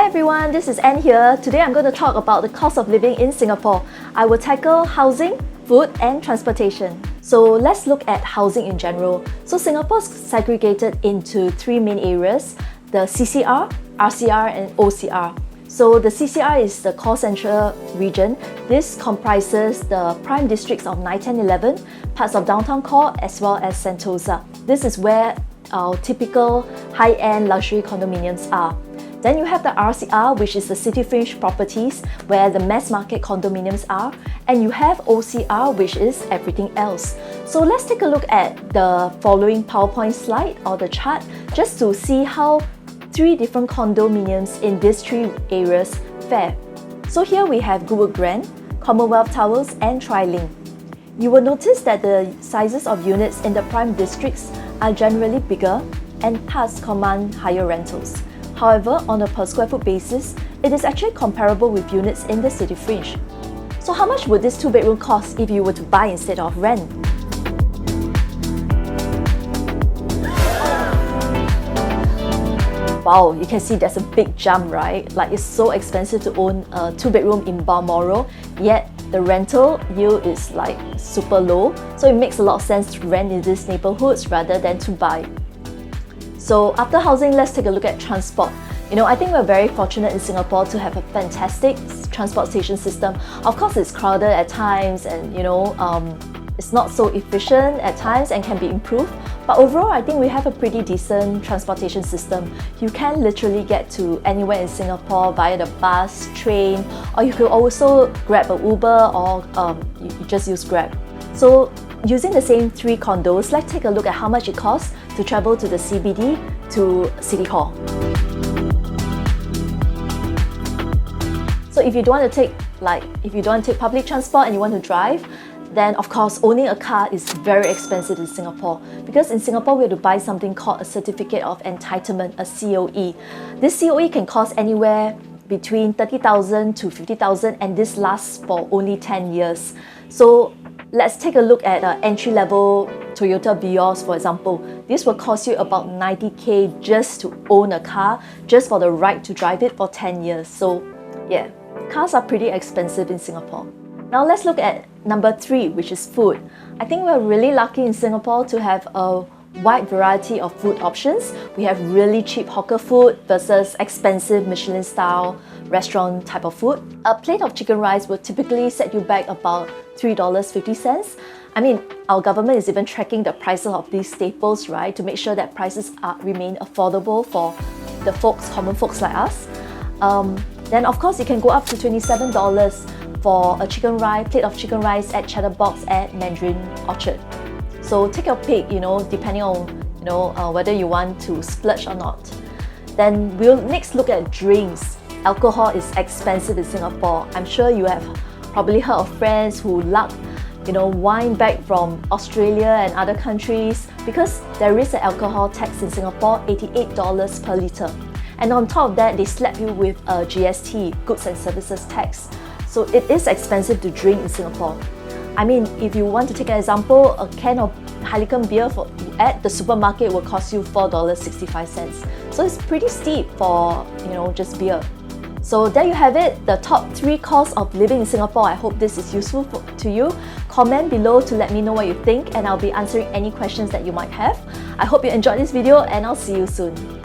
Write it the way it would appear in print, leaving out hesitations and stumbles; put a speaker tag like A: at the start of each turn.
A: everyone, this is Anne here. Today I'm going to talk about the cost of living in Singapore. I will tackle housing, food and transportation. So let's look at housing in general. So Singapore's segregated into three main areas: the CCR, RCR and OCR. So the CCR is the core central region. This comprises the prime districts of 9, 10, 11, parts of downtown core as well as Sentosa. This is where our typical high-end luxury condominiums are. Then you have the RCR, which is the city fringe properties where the mass market condominiums are, and you have OCR, which is everything else. So let's take a look at the following PowerPoint slide or the chart just to see how three different condominiums in these three areas fare. So here we have Goodwood Grand, Commonwealth Towers and Trilink. You will notice that the sizes of units in the prime districts are generally bigger and thus command higher rentals. However, on a per square foot basis, it is actually comparable with units in the city fringe. So how much would this two-bedroom cost if you were to buy instead of rent? Wow, you can see there's a big jump, right? Like, it's so expensive to own a two-bedroom in Balmoral, yet the rental yield is like super low. So it makes a lot of sense to rent in these neighborhoods rather than to buy. So after housing, let's take a look at transport. I think we're very fortunate in Singapore to have a fantastic transportation system. Of course, it's crowded at times and it's not so efficient at times and can be improved. But overall, I think we have a pretty decent transportation system. You can literally get to anywhere in Singapore via the bus, train, or you could also grab an Uber or you just use Grab. So using the same three condos, let's take a look at how much it costs to travel to the CBD to City Hall. So if you don't want to take public transport and you want to drive, then of course owning a car is very expensive in Singapore, because in Singapore we have to buy something called a Certificate of Entitlement, a COE. This COE can cost anywhere between 30,000 to 50,000 and this lasts for only 10 years. So let's take a look at an entry-level Toyota Vios, for example. This will cost you about 90k just to own a car, just for the right to drive it for 10 years. So yeah, cars are pretty expensive in Singapore. Now let's look at number 3, which is food. I think we're really lucky in Singapore to have a wide variety of food options. We have really cheap hawker food versus expensive Michelin-style restaurant type of food. A plate of chicken rice will typically set you back about $3.50. I mean, our government is even tracking the prices of these staples, right, to make sure that prices remain affordable for the common folks like us. Then of course, it can go up to $27 for a plate of chicken rice at Chatterbox at Mandarin Orchard. So take your pick, depending on whether you want to splurge or not. Then we'll next look at drinks. Alcohol is expensive in Singapore. I'm sure you have probably heard of friends who lug wine back from Australia and other countries, because there is an alcohol tax in Singapore, $88 per litre. And on top of that, they slap you with a GST, goods and services tax. So it is expensive to drink in Singapore. I mean, if you want to take an example, a can of Heineken beer at the supermarket will cost you $4.65. So it's pretty steep for just beer. So there you have it, the top 3 costs of living in Singapore. I hope this is useful to you. Comment below to let me know what you think, and I'll be answering any questions that you might have. I hope you enjoyed this video, and I'll see you soon.